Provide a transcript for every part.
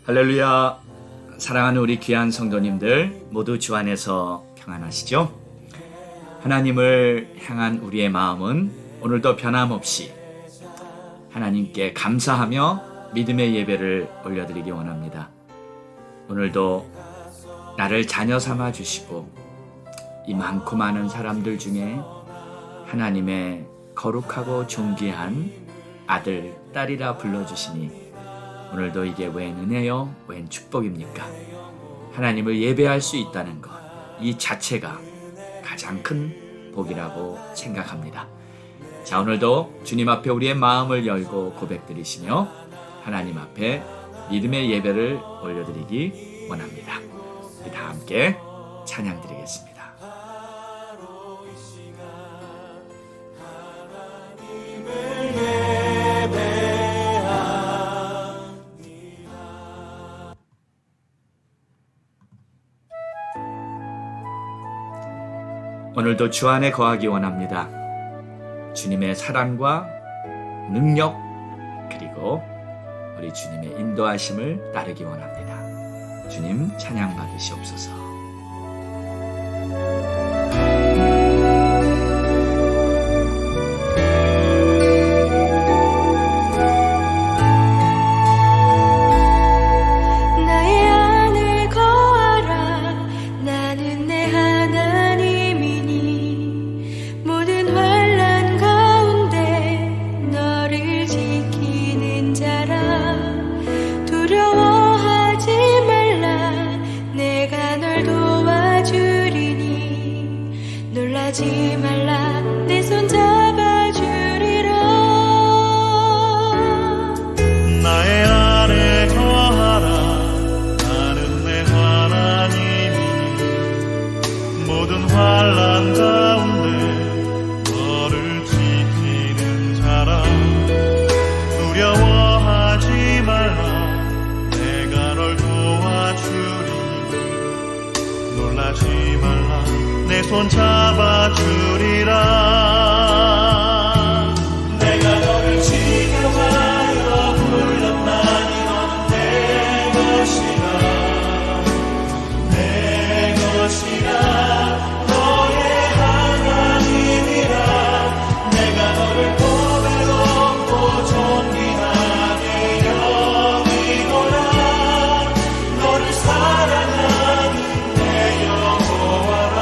할렐루야. 사랑하는 우리 귀한 성도님들 모두 주 안에서 평안하시죠? 하나님을 향한 우리의 마음은 오늘도 변함없이 하나님께 감사하며 믿음의 예배를 올려드리기 원합니다. 오늘도 나를 자녀 삼아 주시고 이 많고 많은 사람들 중에 하나님의 거룩하고 존귀한 아들, 딸이라 불러주시니 오늘도 이게 웬 은혜요, 웬 축복입니까? 하나님을 예배할 수 있다는 것, 이 자체가 가장 큰 복이라고 생각합니다. 자, 오늘도 주님 앞에 우리의 마음을 열고 고백드리시며 하나님 앞에 믿음의 예배를 올려드리기 원합니다. 우리 다 함께 찬양 드리겠습니다. 오늘도 주 안에 거하기 원합니다. 주님의 사랑과 능력 그리고 우리 주님의 인도하심을 따르기 원합니다. 주님 찬양 받으시옵소서. 놀라지 말라 내 손 잡아주리라. 나의 안에 거하라. 나는 내 하나님이니 모든 환난 가운데 너를 지키는 자라. 두려워하지 말라. 내가 널 도와주리니 놀라지 말라. 내 손 잡아주리라. 내가 너를 지켜하여 불렀나니 너는 내 것이라. 내 것이라. 너의 하나님이라. 내가 너를 보배롭고 존귀하게 여기노라. 너를 사랑하는 내 여호와라.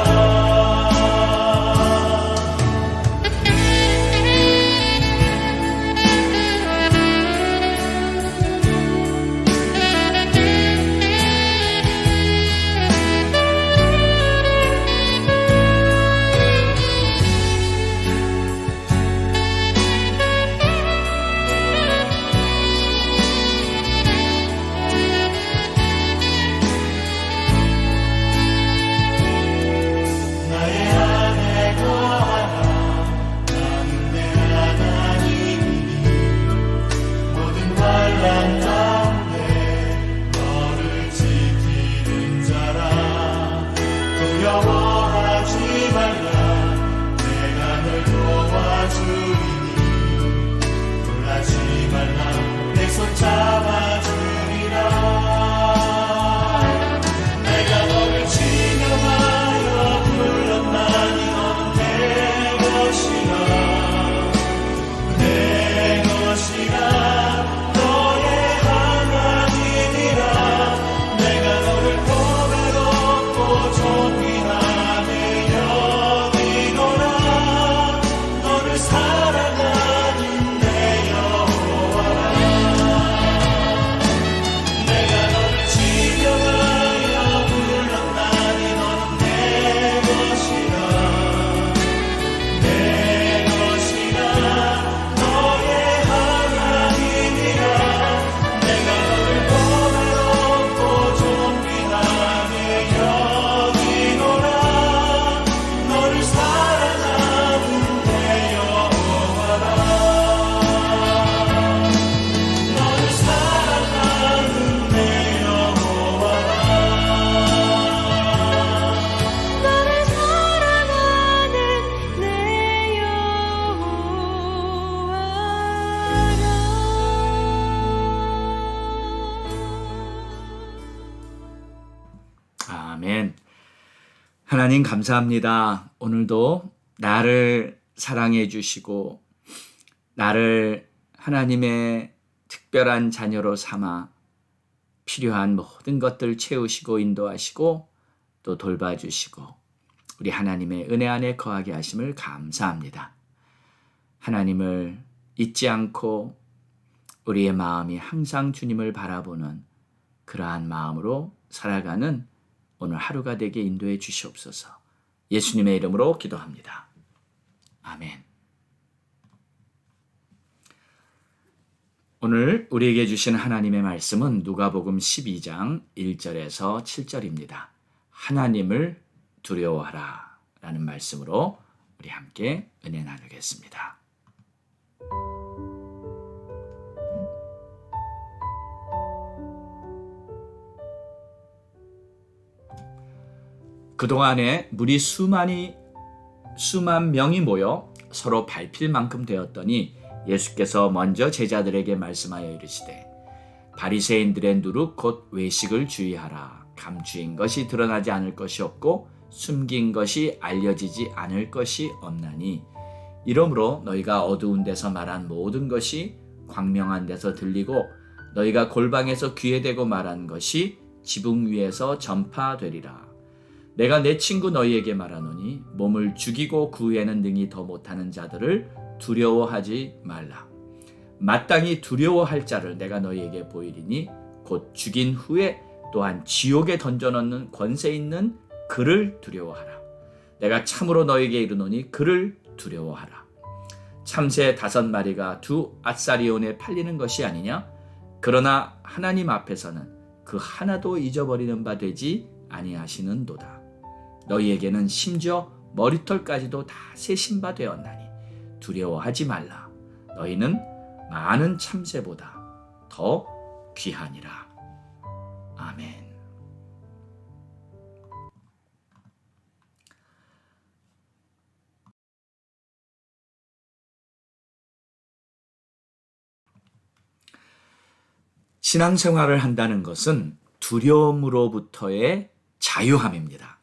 아멘. 하나님 감사합니다. 오늘도 나를 사랑해 주시고 나를 하나님의 특별한 자녀로 삼아 필요한 모든 것들 채우시고 인도하시고 또 돌봐주시고 우리 하나님의 은혜 안에 거하게 하심을 감사합니다. 하나님을 잊지 않고 우리의 마음이 항상 주님을 바라보는 그러한 마음으로 살아가는 오늘 하루가 되게 인도해 주시옵소서. 예수님의 이름으로 기도합니다. 아멘. 오늘 우리에게 주신 하나님의 말씀은 누가복음 12장 1절에서 7절입니다. 하나님을 두려워하라 라는 말씀으로 우리 함께 은혜 나누겠습니다. 그동안에 물이 수만 명이 모여 서로 밟힐 만큼 되었더니 예수께서 먼저 제자들에게 말씀하여 이르시되 바리새인들의 누룩 곧 외식을 주의하라. 감추인 것이 드러나지 않을 것이 없고 숨긴 것이 알려지지 않을 것이 없나니 이러므로 너희가 어두운 데서 말한 모든 것이 광명한 데서 들리고 너희가 골방에서 귀에 대고 말한 것이 지붕 위에서 전파되리라. 내가 내 친구 너희에게 말하노니 몸을 죽이고 그 후에는 능히 더 못하는 자들을 두려워하지 말라. 마땅히 두려워할 자를 내가 너희에게 보이리니 곧 죽인 후에 또한 지옥에 던져넣는 권세 있는 그를 두려워하라. 내가 참으로 너희에게 이르노니 그를 두려워하라. 참새 5마리가 2아사리온에 팔리는 것이 아니냐? 그러나 하나님 앞에서는 그 하나도 잊어버리는 바 되지 아니하시는도다. 너희에게는 심지어 머리털까지도 다 세신 바 되었나니 두려워하지 말라. 너희는 많은 참새보다 더 귀하니라. 아멘. 신앙생활을 한다는 것은 두려움으로부터의 자유함입니다.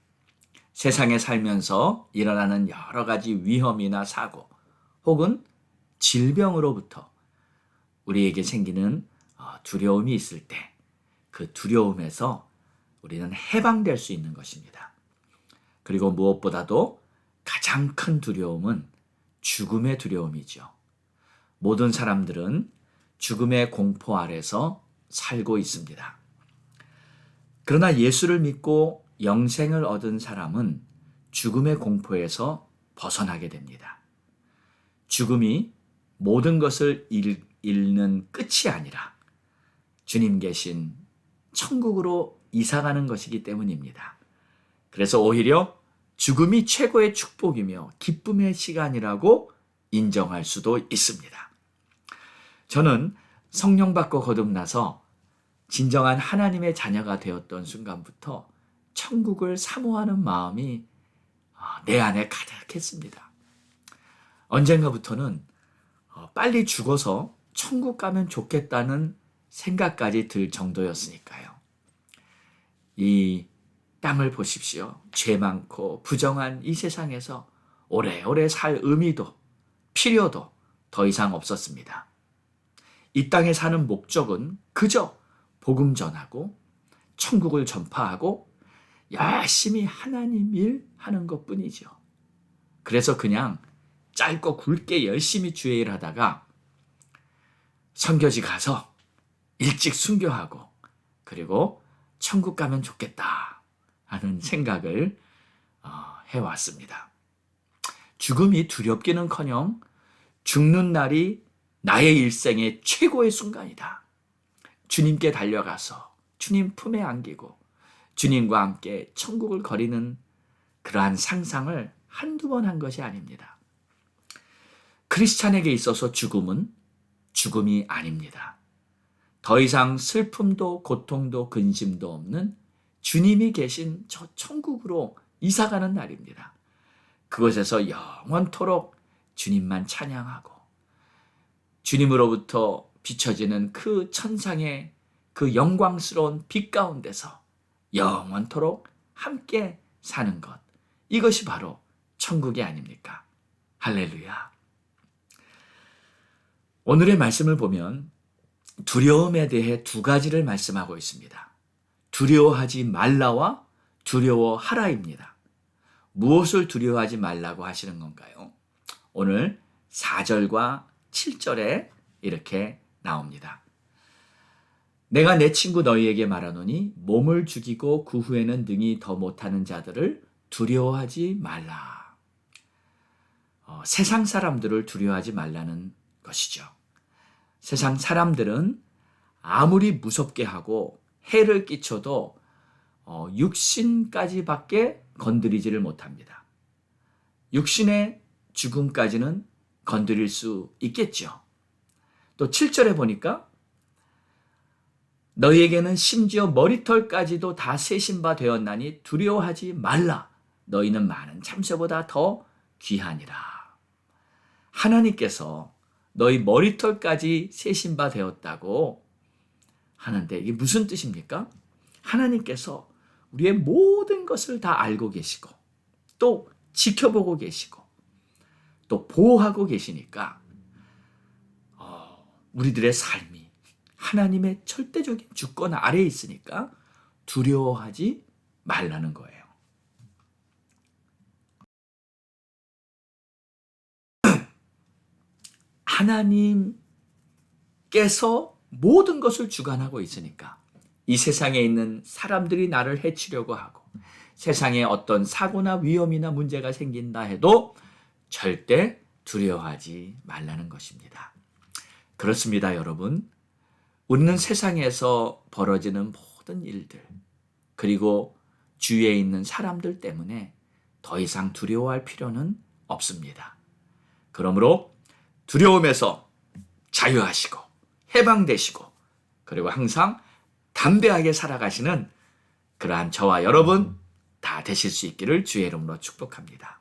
세상에 살면서 일어나는 여러 가지 위험이나 사고 혹은 질병으로부터 우리에게 생기는 두려움이 있을 때 그 두려움에서 우리는 해방될 수 있는 것입니다. 그리고 무엇보다도 가장 큰 두려움은 죽음의 두려움이죠. 모든 사람들은 죽음의 공포 아래서 살고 있습니다. 그러나 예수를 믿고 영생을 얻은 사람은 죽음의 공포에서 벗어나게 됩니다. 죽음이 모든 것을 잃는 끝이 아니라 주님 계신 천국으로 이사가는 것이기 때문입니다. 그래서 오히려 죽음이 최고의 축복이며 기쁨의 시간이라고 인정할 수도 있습니다. 저는 성령 받고 거듭나서 진정한 하나님의 자녀가 되었던 순간부터 천국을 사모하는 마음이 내 안에 가득했습니다. 언젠가부터는 빨리 죽어서 천국 가면 좋겠다는 생각까지 들 정도였으니까요. 이 땅을 보십시오. 죄 많고 부정한 이 세상에서 오래오래 살 의미도 필요도 더 이상 없었습니다. 이 땅에 사는 목적은 그저 복음 전하고 천국을 전파하고 열심히 하나님 일 하는 것뿐이죠. 그래서 그냥 짧고 굵게 열심히 주의 일 하다가 선교지 가서 일찍 순교하고 그리고 천국 가면 좋겠다 하는 생각을 해왔습니다. 죽음이 두렵기는커녕 죽는 날이 나의 일생의 최고의 순간이다. 주님께 달려가서 주님 품에 안기고 주님과 함께 천국을 거리는 그러한 상상을 한두 번 한 것이 아닙니다. 크리스찬에게 있어서 죽음은 죽음이 아닙니다. 더 이상 슬픔도 고통도 근심도 없는 주님이 계신 저 천국으로 이사가는 날입니다. 그곳에서 영원토록 주님만 찬양하고 주님으로부터 비춰지는 그 천상의 그 영광스러운 빛 가운데서 영원토록 함께 사는 것. 이것이 바로 천국이 아닙니까? 할렐루야. 오늘의 말씀을 보면 두려움에 대해 두 가지를 말씀하고 있습니다. 두려워하지 말라와 두려워하라입니다. 무엇을 두려워하지 말라고 하시는 건가요? 오늘 4절과 7절에 이렇게 나옵니다. 내가 내 친구 너희에게 말하노니 몸을 죽이고 그 후에는 능히 더 못하는 자들을 두려워하지 말라. 세상 사람들을 두려워하지 말라는 것이죠. 세상 사람들은 아무리 무섭게 하고 해를 끼쳐도 육신까지밖에 건드리지를 못합니다. 육신의 죽음까지는 건드릴 수 있겠죠. 또 7절에 보니까 너희에게는 심지어 머리털까지도 다 세신 바 되었나니 두려워하지 말라. 너희는 많은 참새보다 더 귀하니라. 하나님께서 너희 머리털까지 세신 바 되었다고 하는데 이게 무슨 뜻입니까? 하나님께서 우리의 모든 것을 다 알고 계시고 또 지켜보고 계시고 또 보호하고 계시니까 우리들의 삶이 하나님의 절대적인 주권 아래에 있으니까 두려워하지 말라는 거예요. 하나님께서 모든 것을 주관하고 있으니까 이 세상에 있는 사람들이 나를 해치려고 하고 세상에 어떤 사고나 위험이나 문제가 생긴다 해도 절대 두려워하지 말라는 것입니다. 그렇습니다, 여러분. 우리는 세상에서 벌어지는 모든 일들 그리고 주위에 있는 사람들 때문에 더 이상 두려워할 필요는 없습니다. 그러므로 두려움에서 자유하시고 해방되시고 그리고 항상 담대하게 살아가시는 그러한 저와 여러분 다 되실 수 있기를 주의 이름으로 축복합니다.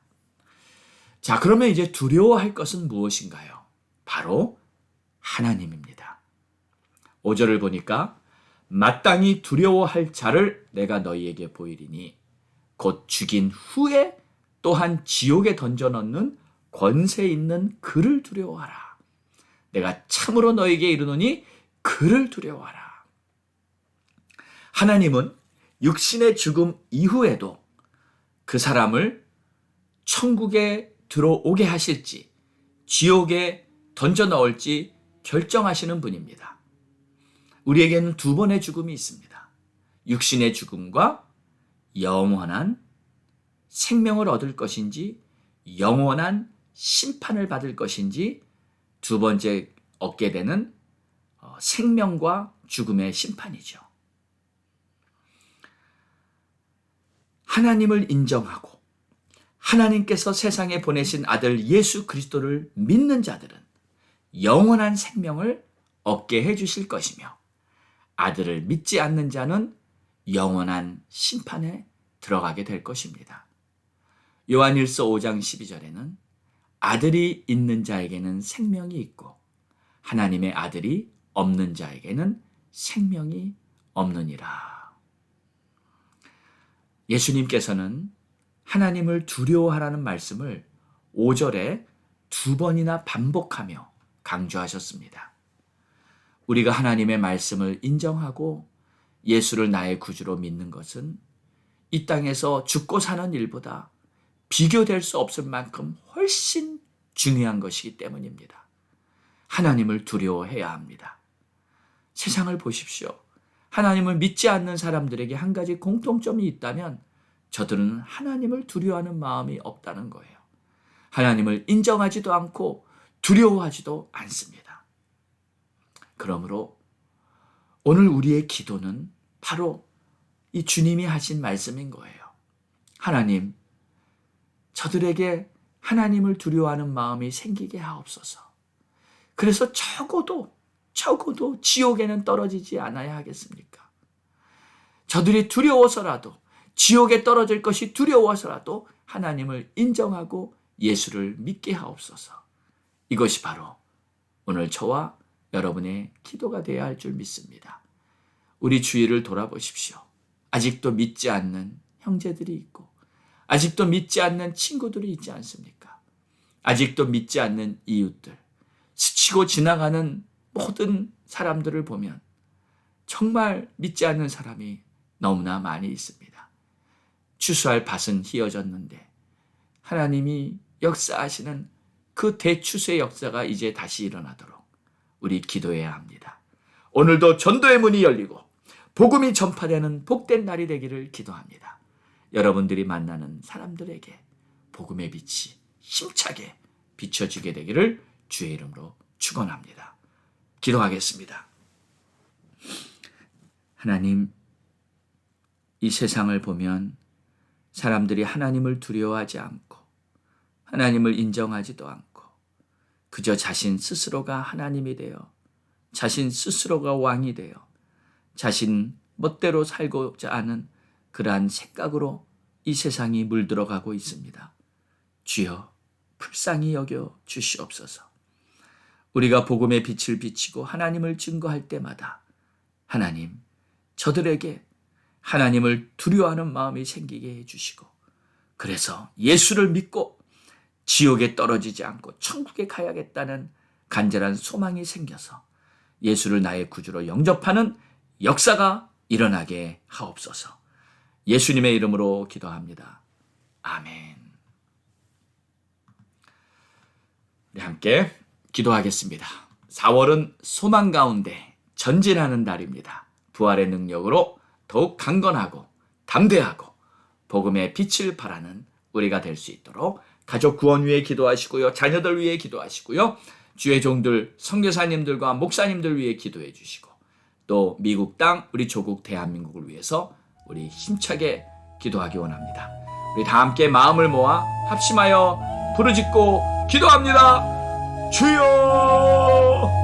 자, 그러면 이제 두려워할 것은 무엇인가요? 바로 하나님입니다. 5절을 보니까 마땅히 두려워할 자를 내가 너희에게 보이리니 곧 죽인 후에 또한 지옥에 던져넣는 권세 있는 그를 두려워하라. 내가 참으로 너희에게 이르노니 그를 두려워하라. 하나님은 육신의 죽음 이후에도 그 사람을 천국에 들어오게 하실지 지옥에 던져 넣을지 결정하시는 분입니다. 우리에게는 두 번의 죽음이 있습니다. 육신의 죽음과 영원한 생명을 얻을 것인지 영원한 심판을 받을 것인지 두 번째 얻게 되는 생명과 죽음의 심판이죠. 하나님을 인정하고 하나님께서 세상에 보내신 아들 예수 그리스도를 믿는 자들은 영원한 생명을 얻게 해주실 것이며 아들을 믿지 않는 자는 영원한 심판에 들어가게 될 것입니다. 요한일서 5장 12절에는 아들이 있는 자에게는 생명이 있고 하나님의 아들이 없는 자에게는 생명이 없느니라. 예수님께서는 하나님을 두려워하라는 말씀을 5절에 두 번이나 반복하며 강조하셨습니다. 우리가 하나님의 말씀을 인정하고 예수를 나의 구주로 믿는 것은 이 땅에서 죽고 사는 일보다 비교될 수 없을 만큼 훨씬 중요한 것이기 때문입니다. 하나님을 두려워해야 합니다. 세상을 보십시오. 하나님을 믿지 않는 사람들에게 한 가지 공통점이 있다면 저들은 하나님을 두려워하는 마음이 없다는 거예요. 하나님을 인정하지도 않고 두려워하지도 않습니다. 그러므로 오늘 우리의 기도는 바로 이 주님이 하신 말씀인 거예요. 하나님, 저들에게 하나님을 두려워하는 마음이 생기게 하옵소서. 그래서 적어도 지옥에는 떨어지지 않아야 하겠습니까? 저들이 두려워서라도 지옥에 떨어질 것이 두려워서라도 하나님을 인정하고 예수를 믿게 하옵소서. 이것이 바로 오늘 저와 여러분의 기도가 되어야 할 줄 믿습니다. 우리 주위를 돌아보십시오. 아직도 믿지 않는 형제들이 있고 아직도 믿지 않는 친구들이 있지 않습니까? 아직도 믿지 않는 이웃들, 스치고 지나가는 모든 사람들을 보면 정말 믿지 않는 사람이 너무나 많이 있습니다. 추수할 밭은 휘어졌는데 하나님이 역사하시는 그 대추수의 역사가 이제 다시 일어나도록 우리 기도해야 합니다. 오늘도 전도의 문이 열리고 복음이 전파되는 복된 날이 되기를 기도합니다. 여러분들이 만나는 사람들에게 복음의 빛이 힘차게 비춰지게 되기를 주의 이름으로 축원합니다. 기도하겠습니다. 하나님, 이 세상을 보면 사람들이 하나님을 두려워하지 않고 하나님을 인정하지도 않고 그저 자신 스스로가 하나님이 되어 자신 스스로가 왕이 되어 자신 멋대로 살고자 하는 그러한 생각으로 이 세상이 물들어가고 있습니다. 주여, 불쌍히 여겨 주시옵소서. 우리가 복음의 빛을 비치고 하나님을 증거할 때마다 하나님, 저들에게 하나님을 두려워하는 마음이 생기게 해주시고 그래서 예수를 믿고 지옥에 떨어지지 않고 천국에 가야겠다는 간절한 소망이 생겨서 예수를 나의 구주로 영접하는 역사가 일어나게 하옵소서. 예수님의 이름으로 기도합니다. 아멘. 우리 함께 기도하겠습니다. 4월은 소망 가운데 전진하는 달입니다. 부활의 능력으로 더욱 강건하고 담대하고 복음의 빛을 발하는 우리가 될 수 있도록 가족 구원 위해 기도하시고요. 자녀들 위해 기도하시고요. 주의 종들, 선교사님들과 목사님들 위해 기도해 주시고 또 미국 땅, 우리 조국 대한민국을 위해서 우리 힘차게 기도하기 원합니다. 우리 다 함께 마음을 모아 합심하여 부르짖고 기도합니다. 주여!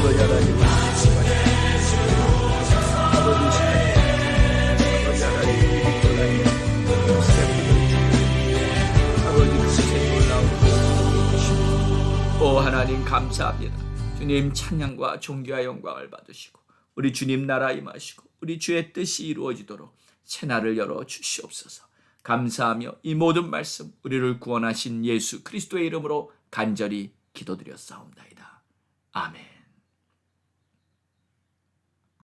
아버지 하나님 아버지 하나님 아버지 그것에 놀라운 오 하나님 감사합니다. 주님 찬양과 존귀와 영광을 받으시고 우리 주님 나라 임하시고 우리 주의 뜻이 이루어지도록 새날을 열어 주시옵소서. 감사하며 이 모든 말씀 우리를 구원하신 예수 그리스도의 이름으로 간절히 기도드렸사옵나이다. 아멘.